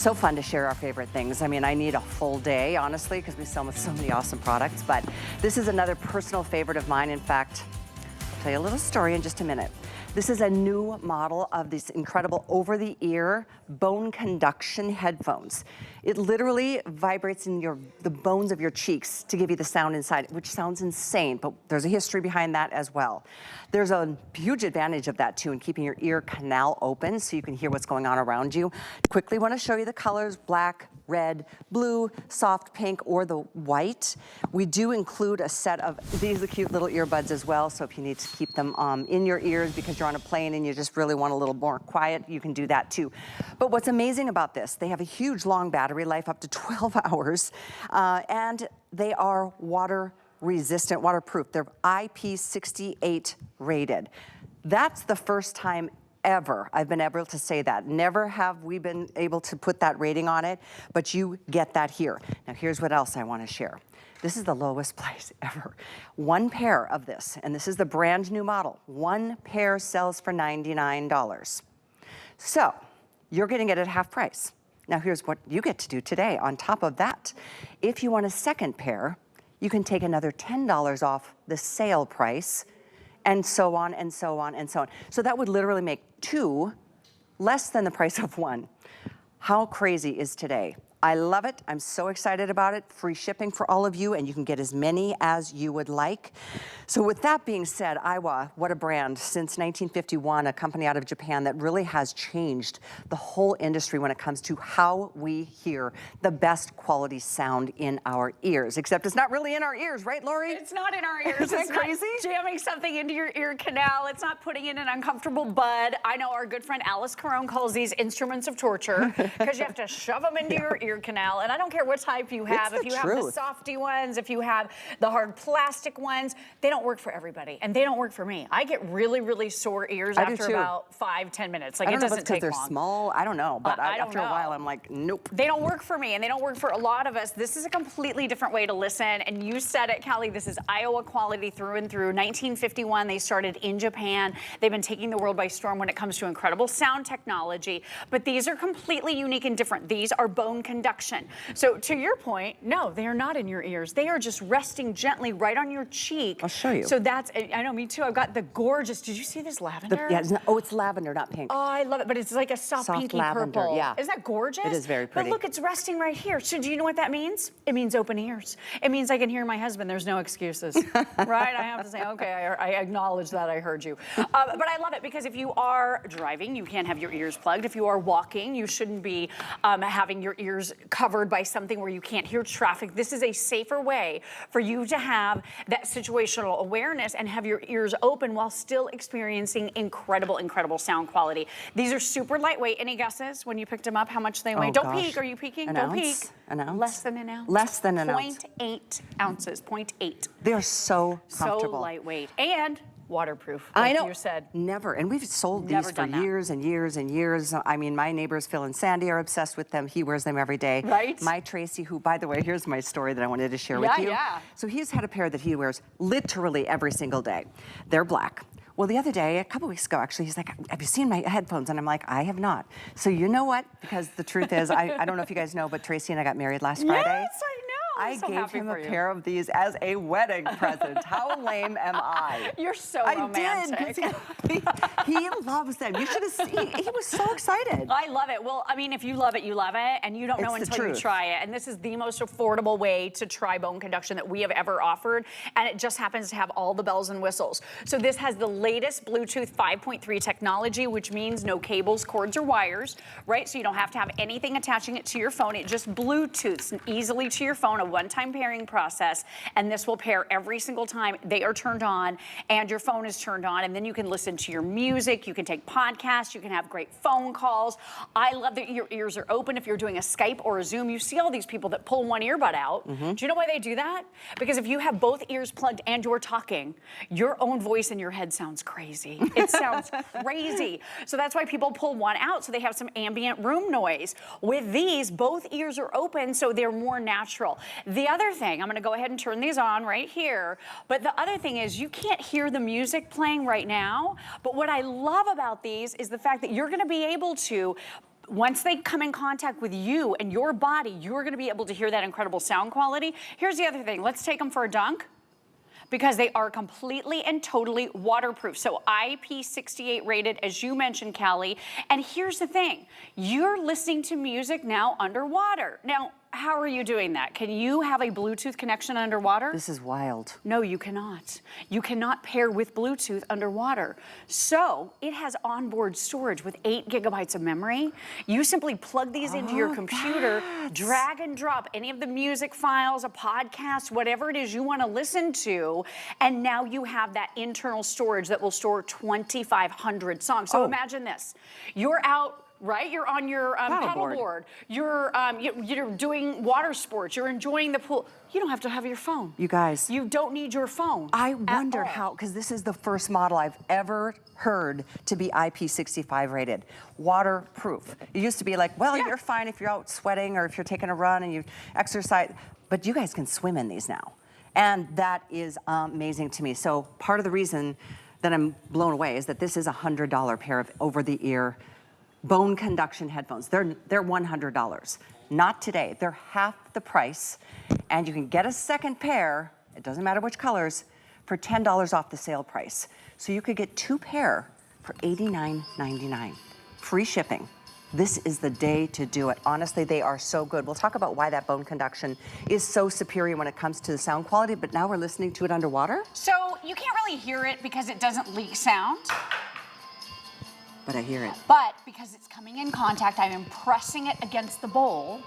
So fun to share our favorite things. I mean, I need a full day, honestly, because we sell so many awesome products, but this is another personal favorite of mine. In fact, I'll tell you a little story in just a minute. This is a new model of these incredible over-the-ear bone conduction headphones. It literally vibrates in the bones of your cheeks to give you the sound inside, which sounds insane, but there's a history behind that as well. There's a huge advantage of that too in keeping your ear canal open so you can hear what's going on around you. Quickly want to show you the colors: black, red, blue, soft pink, or the white. We do include a set of these cute little earbuds as well, so if you need to keep them in your ears because you're on a plane and you just really want a little more quiet, you can do that too. But what's amazing about this, they have a huge long battery life, up to 12 hours, and they are water resistant, waterproof. They're IP68 rated. That's the first time ever I've been able to say that. Never have we been able to put that rating on it, but you get that here. Now here's what else I want to share. This is the lowest price ever. One pair of this, and this is the brand new model. One pair sells for $99. So you're getting it at half price. Now here's what you get to do today on top of that. If you want a second pair, you can take another $10 off the sale price, and so on and so on and so on. So that would literally make two less than the price of one. How crazy is today? I love it. I'm so excited about it. Free shipping for all of you, and you can get as many as you would like. So with that being said, Aiwa, what a brand. Since 1951, a company out of Japan that really has changed the whole industry when it comes to how we hear the best quality sound in our ears. Except it's not really in our ears, right, Lori? It's not in our ears. Isn't that crazy? Not jamming something into your ear canal. It's not putting in an uncomfortable bud. I know our good friend Alice Carone calls these instruments of torture because you have to shove them into your ear canal, and I don't care what type you have. If you have the softy ones, if you have the hard plastic ones, they don't work for everybody, and they don't work for me. I get really, really sore ears after about 5-10 minutes. Like, it doesn't take long. They're small. I don't know, but after a while, I'm like, nope. They don't work for me, and they don't work for a lot of us. This is a completely different way to listen, and you said it, Callie. This is Iowa quality through and through. 1951, they started in Japan. They've been taking the world by storm when it comes to incredible sound technology, but these are completely unique and different. These are bone conduction. So to your point, no, they are not in your ears. They are just resting gently right on your cheek. I'll show you. So that's, I know, me too. I've got the gorgeous, did you see this lavender? It's lavender, not pink. Oh, I love it, but it's like a soft pinky lavender, purple. yeah. Isn't that gorgeous? It is very pretty. But look, it's resting right here. So do you know what that means? It means open ears. It means I can hear my husband. There's no excuses, right? I have to say, okay, I acknowledge that I heard you. But I love it because if you are driving, you can't have your ears plugged. If you are walking, you shouldn't be having your ears covered by something where you can't hear traffic. This is a safer way for you to have that situational awareness and have your ears open while still experiencing incredible, incredible sound quality. These are super lightweight. Any guesses when you picked them up how much they weigh? Oh, Don't gosh. peek. Are you peeking? An Don't ounce? peek. An ounce? Less than an ounce. Less than an ounce. 0.8 ounces. 0.8. They're so comfortable. So lightweight. And waterproof, I know. you said. Never. And we've sold these for years and years and years. I mean, my neighbors, Phil and Sandy, are obsessed with them. He wears them every day. Right. My Tracy, who, by the way, here's my story that I wanted to share with you. Yeah. So he's had a pair that he wears literally every single day. They're black. Well, the other day, a couple weeks ago, actually, he's like, have you seen my headphones? And I'm like, I have not. So you know what? Because the truth is, I don't know if you guys know, but Tracy and I got married last Friday. Yes, I know. I gave him a pair of these as a wedding present. How lame am I? You're so romantic. I did. He loves them. You should have seen. He was so excited. I love it. Well, I mean, if you love it, you love it, and you don't know until you try it. And this is the most affordable way to try bone conduction that we have ever offered, and it just happens to have all the bells and whistles. So this has the latest Bluetooth 5.3 technology, which means no cables, cords, or wires, right? So you don't have to have anything attaching it to your phone. It just Bluetooths easily to your phone, a one-time pairing process, and this will pair every single time they are turned on and your phone is turned on, and then you can listen to your music, you can take podcasts, you can have great phone calls. I love that your ears are open. If you're doing a Skype or a Zoom, you see all these people that pull one earbud out. Do you know why they do that? Because if you have both ears plugged and you're talking, your own voice in your head sounds crazy. It sounds crazy. So that's why people pull one out, so they have some ambient room noise. With these, both ears are open, so they're more natural. The other thing, I'm gonna go ahead and turn these on right here, but the other thing is you can't hear the music playing right now, but what I love about these is the fact that you're gonna be able to once they come in contact with you and your body, you're gonna be able to hear that incredible sound quality. Here's the other thing, let's take them for a dunk, because they are completely and totally waterproof. So IP68 rated, as you mentioned, Callie. And here's the thing, you're listening to music now underwater. Now, how are you doing that? Can you have a Bluetooth connection underwater? This is wild. No, you cannot. You cannot pair with Bluetooth underwater. So it has onboard storage with 8 gigabytes of memory. You simply plug these into your computer, drag and drop any of the music files, a podcast, whatever it is you want to listen to, and now you have that internal storage that will store 2,500 songs. So imagine this. You're out, right? You're on your paddleboard. You're doing water sports. You're enjoying the pool. You don't have to have your phone. You guys. You don't need your phone. I wonder how, because this is the first model I've ever heard to be IP65 rated. Waterproof. It used to be like, well, you're fine if you're out sweating or if you're taking a run and you exercise, but you guys can swim in these now. And that is amazing to me. So part of the reason that I'm blown away is that this is a $100 pair of over-the-ear bone conduction headphones. They're $100. Not today. They're half the price, and you can get a second pair, it doesn't matter which colors, for $10 off the sale price. So you could get 2 pair for $89.99. Free shipping. This is the day to do it. Honestly, they are so good. We'll talk about why that bone conduction is so superior when it comes to the sound quality, but now we're listening to it underwater. So you can't really hear it because it doesn't leak sound. But I hear it. But because it's coming in contact, I'm pressing it against the bowl.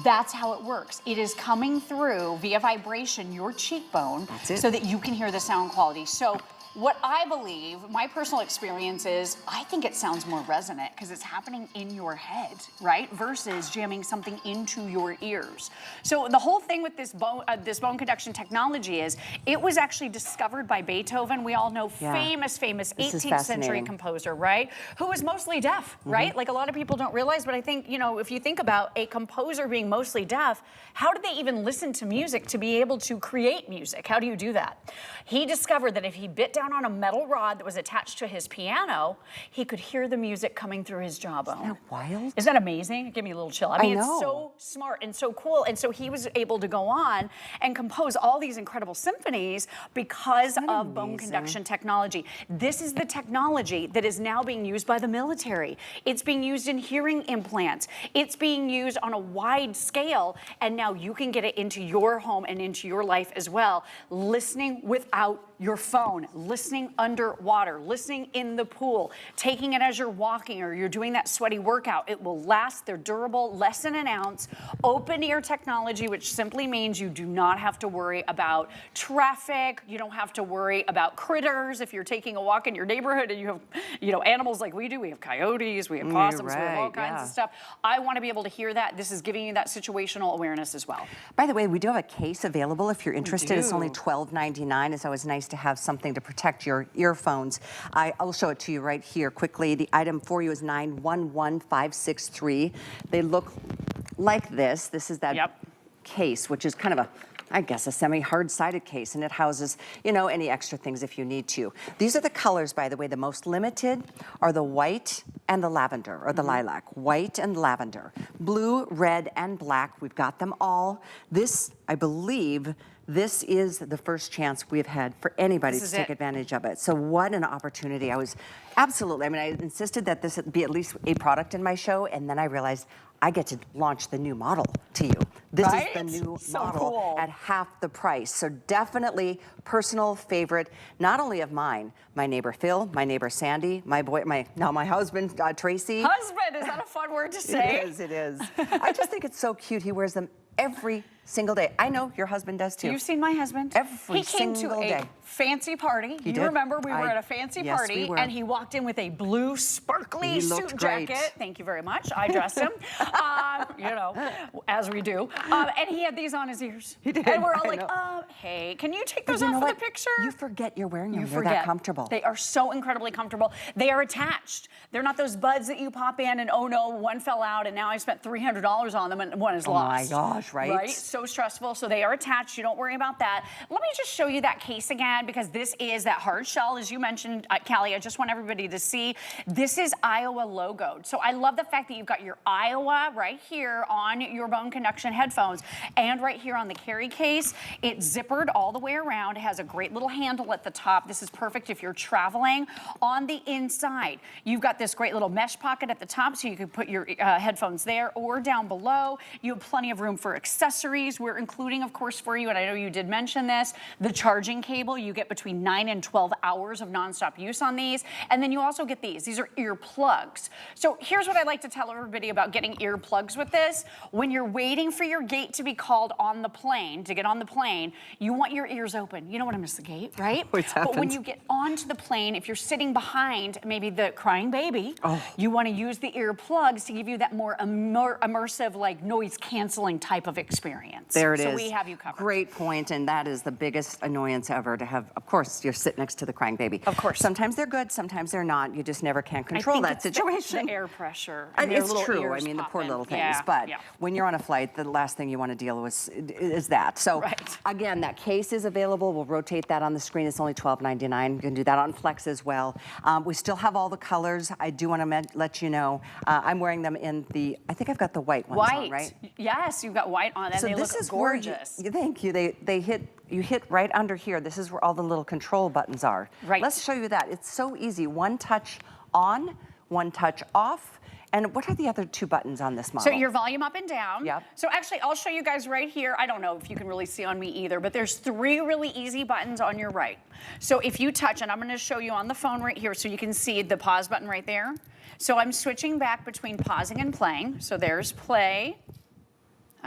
That's how it works. It is coming through via vibration, your cheekbone, so that you can hear the sound quality. So what I believe, my personal experience is, I think it sounds more resonant because it's happening in your head, right? Versus jamming something into your ears. So the whole thing with this bone conduction technology is, it was actually discovered by Beethoven. We all know famous 18th century composer, right? Who was mostly deaf, right? Like a lot of people don't realize, but I think, you know, if you think about a composer being mostly deaf, how did they even listen to music to be able to create music? How do you do that? He discovered that if he bit down on a metal rod that was attached to his piano, he could hear the music coming through his jawbone. Isn't that wild? Isn't that amazing? Give me a little chill. I mean, it's so smart and so cool. And so he was able to go on and compose all these incredible symphonies because of bone conduction technology. This is the technology that is now being used by the military. It's being used in hearing implants. It's being used on a wide scale. And now you can get it into your home and into your life as well. Listening without your phone, listening underwater, listening in the pool, taking it as you're walking or you're doing that sweaty workout. It will last, they're durable, less than an ounce. Open ear technology, which simply means you do not have to worry about traffic. You don't have to worry about critters. If you're taking a walk in your neighborhood and you have, you know, animals like we do, we have coyotes, we have possums, we have all kinds of stuff. I want to be able to hear that. This is giving you that situational awareness as well. By the way, we do have a case available if you're interested. It's only $12.99. It's always nice to have something to protect your earphones. I'll show it to you right here quickly. The item for you is 911563. They look like this. This is that case, which is kind of a, I guess, a semi-hard-sided case, and it houses, you know, any extra things if you need to. These are the colors, by the way. The most limited are the white and the lavender, or the lilac. White and lavender. Blue, red, and black. We've got them all. This, I believe, this is the first chance we've had for anybody to take advantage of it. So what an opportunity. I was absolutely, I mean, I insisted that this be at least a product in my show, and then I realized I get to launch the new model to you. This is the new model at half the price. So definitely personal favorite, not only of mine, my neighbor Phil, my neighbor Sandy, my boy, now my husband, Tracy. Husband, is that a fun word to say? It is, it is. I just think it's so cute. He wears them every single day. I know your husband does too. You've seen my husband? Every single day. He came to a fancy party. You remember we were at a fancy party, and he walked in with a blue sparkly suit jacket. Thank you very much. I dressed him. You know, as we do. And he had these on his ears. He did. And we're all like, hey, can you take those off for the picture? You forget you're wearing them. They're that comfortable. They are so incredibly comfortable. They are attached. They're not those buds that you pop in and, oh no, one fell out and now I spent $300 on them and one is lost. Oh my gosh, right? Right? So stressful. So they are attached. You don't worry about that. Let me just show you that case again, because this is that hard shell, as you mentioned, Callie. I just want everybody to see. This is Aiwa logoed. So I love the fact that you've got your Aiwa right here on your Bone Conduction headphones and right here on the carry case. It's zippered all the way around. It has a great little handle at the top. This is perfect if you're traveling. On the inside, you've got this great little mesh pocket at the top, so you can put your headphones there or down below. You have plenty of room for accessories. We're including, of course, for you, and I know you did mention this, the charging cable. You get between 9 and 12 hours of nonstop use on these. And then you also get these. These are earplugs. So here's what I like to tell everybody about getting earplugs with this. When you're waiting for your gate to be called on the plane, to get on the plane, you want your ears open. You don't want to miss the gate, right? But when you get onto the plane, if you're sitting behind maybe the crying baby, you want to use the earplugs to give you that more immersive, like noise canceling type of experience. There it is. So we have you covered. Great point, and that is the biggest annoyance ever to have. Of course, you're sitting next to the crying baby. Of course. Sometimes they're good, sometimes they're not. You just never can control that situation. The air pressure. And it's true. I mean, the poor little things. But when you're on a flight, the last thing you want to deal with is that. So again, that case is available. We'll rotate that on the screen. It's only $12.99. You can do that on Flex as well. We still have all the colors. I do want to let you know, I'm wearing them in the, I think I've got the white ones on, right? Yes, you've got white on, and so they this look is gorgeous. Thank you. You hit right under here. This is where all the little control buttons are. Right. Let's show you that. It's so easy. One touch on, one touch off. And what are the other two buttons on this model? So your volume up and down. Yep. So actually, I'll show you guys right here. I don't know if you can really see on me either, but there's 3 really easy buttons on your right. So if you touch, and I'm going to show you on the phone right here so you can see the pause button right there. So I'm switching back between pausing and playing. So there's play.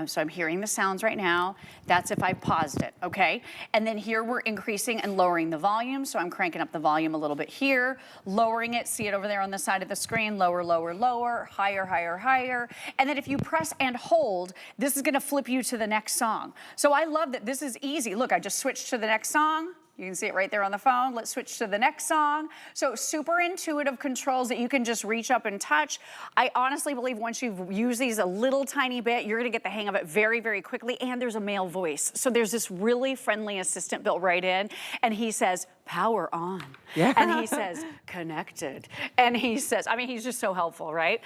So I'm hearing the sounds right now. That's if I paused it, okay? And then here we're increasing and lowering the volume. So I'm cranking up the volume a little bit here, lowering it, see it over there on the side of the screen, lower, lower, lower, higher, higher, higher. And then if you press and hold, this is gonna flip you to the next song. So I love that this is easy. Look, I just switched to the next song. You can see it right there on the phone. Let's switch to the next song. So super intuitive controls that you can just reach up and touch. I honestly believe once you've used these a little tiny bit, you're gonna get the hang of it very, very quickly. And there's a male voice. So there's this really friendly assistant built right in, and he says, power on. Yeah. And he says, connected. And he says, I mean, he's just so helpful, right?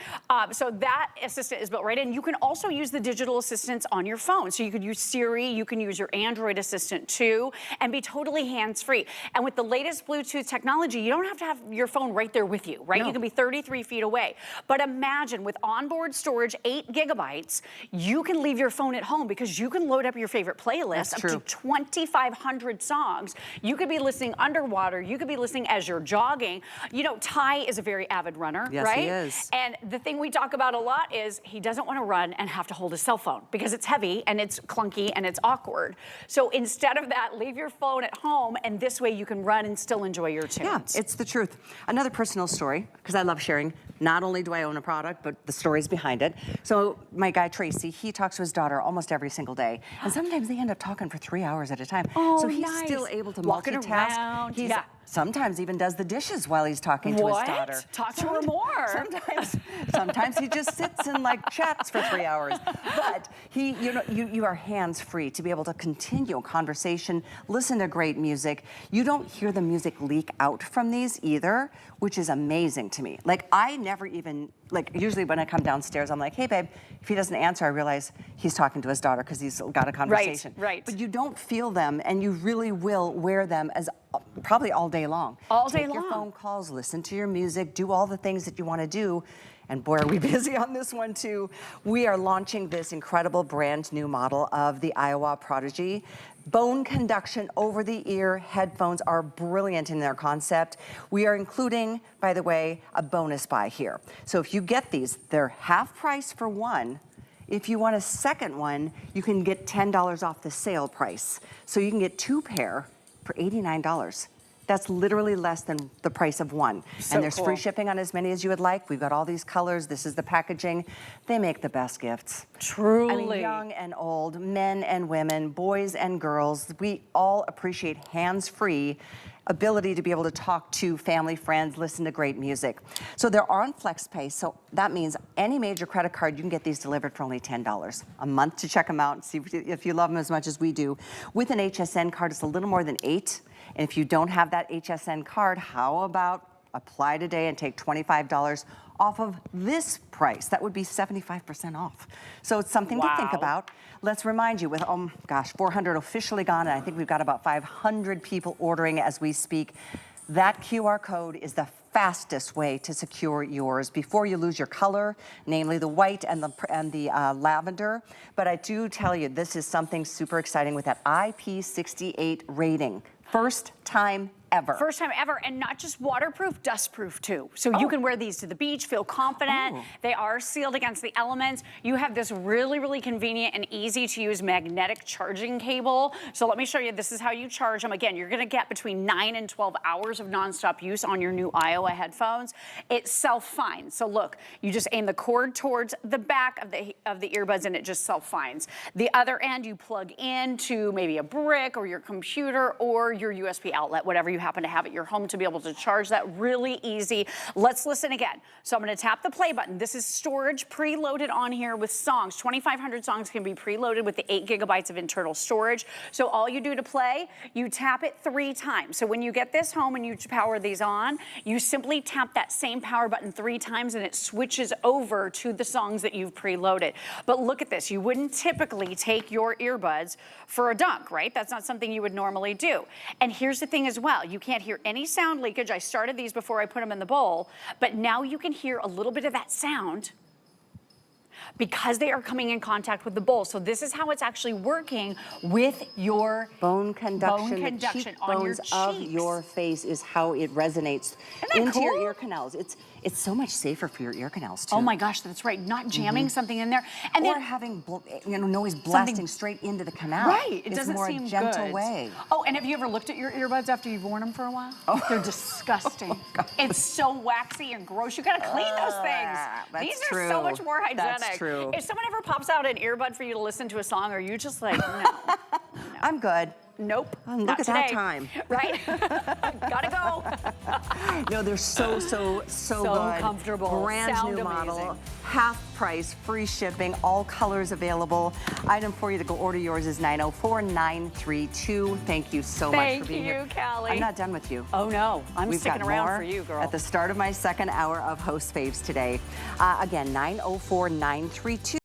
So that assistant is built right in. You can also use the digital assistants on your phone. So you could use Siri, you can use your Android assistant too, and be totally hands-free. And with the latest Bluetooth technology, you don't have to have your phone right there with you, right? No. You can be 33 feet away. But imagine with onboard storage, 8 gigabytes, you can leave your phone at home because you can load up your favorite playlist up to 2,500 songs. You could be listening underwater, you could be listening as you're jogging. You know, Ty is a very avid runner, yes, right? He is. And the thing we talk about a lot is he doesn't want to run and have to hold his cell phone because it's heavy and it's clunky and it's awkward. So instead of that, leave your phone at home, and this way you can run and still enjoy your tunes. Yeah, it's the truth. Another personal story, because I love sharing. Not only do I own a product, but the stories behind it. So my guy, Tracy, he talks to his daughter almost every single day. And sometimes they end up talking for 3 hours at a time. Oh, so he's still able to multitask. Around. He's sometimes even does the dishes while he's talking to his daughter. Talk to her more. Sometimes he just sits and like chats for 3 hours. But he, you know, you are hands-free to be able to continue a conversation, listen to great music. You don't hear the music leak out from these either, which is amazing to me. Like I never even, like usually when I come downstairs, I'm like, hey babe, if he doesn't answer, I realize he's talking to his daughter because he's got a conversation. Right. But you don't feel them, and you really will wear them as probably all day long. All day long. long. Take your phone calls, listen to your music, do all the things that you want to do. And boy, are we busy on this one too. We are launching this incredible brand new model of the Aiwa Prodigy. Bone conduction over-the-ear headphones are brilliant in their concept. We are including, by the way, a bonus buy here. So if you get these, they're half price for one. If you want a second one, you can get $10 off the sale price. So you can get 2 pair for $89. That's literally less than the price of one. So and there's cool. free shipping on as many as you would like. We've got all these colors. This is the packaging. They make the best gifts. Truly. I mean, young and old, men and women, boys and girls, we all appreciate hands-free ability to be able to talk to family, friends, listen to great music. So they're on FlexPay, so that means any major credit card, you can get these delivered for only $10 a month to check them out and see if you love them as much as we do. With an HSN card, it's a little more than $8. And if you don't have that HSN card, how about apply today and take $25 off of this price? That would be 75% off. So it's something to think about. Let's remind you, with, 400 officially gone, and I think we've got about 500 people ordering as we speak. That QR code is the fastest way to secure yours before you lose your color, namely the white and the lavender. But I do tell you, this is something super exciting with that IP68 rating. First time ever. First time ever, and not just waterproof, dustproof too. So you can wear these to the beach, feel confident. They are sealed against the elements. You have this really, really convenient and easy to use magnetic charging cable. So let me show you, this is how you charge them. Again, you're gonna get between 9 and 12 hours of nonstop use on your new Aiwa headphones. It self-finds. So look, you just aim the cord towards the back of the earbuds and it just self-finds. The other end you plug into maybe a brick or your computer or your USB outlet, whatever you happen to have at your home to be able to charge that. Really easy. Let's listen again. So I'm going to tap the play button. This is storage preloaded on here with songs. 2,500 songs can be preloaded with the 8 gigabytes of internal storage. So all you do to play, you tap it 3 times. So when you get this home and you power these on, you simply tap that same power button 3 times and it switches over to the songs that you've preloaded. But look at this. You wouldn't typically take your earbuds for a dunk, right? That's not something you would normally do. And here's the thing as well. You can't hear any sound leakage. I started these before I put them in the bowl, but now you can hear a little bit of that sound because they are coming in contact with the bowl. So this is how it's actually working with your bone conduction. Bone conduction on your cheeks. Of your face is how it resonates into your ear canals. It's so much safer for your ear canals too. Oh my gosh, that's right. Not jamming something in there, and or then having noise blasting straight into the canal. Right, it it's doesn't more seem a gentle good. way. Oh, and have you ever looked at your earbuds after you've worn them for a while? Oh, they're disgusting. It's so waxy and gross. You gotta clean those things. These are so much more hygienic. That's true. If someone ever pops out an earbud for you to listen to a song, are you just like, no? I'm good. Nope. Look at that time. Right? Gotta go. No, they're so good. Comfortable. Brand Sound new amazing. model. Half price, free shipping, all colors available. Item for you to go order yours is 904-932. Thank you so much for being here. Thank you, Callie. I'm not done with you. Oh no, I'm sticking around for you, girl. At the start of my second hour of Host Faves today. Again, 904-932.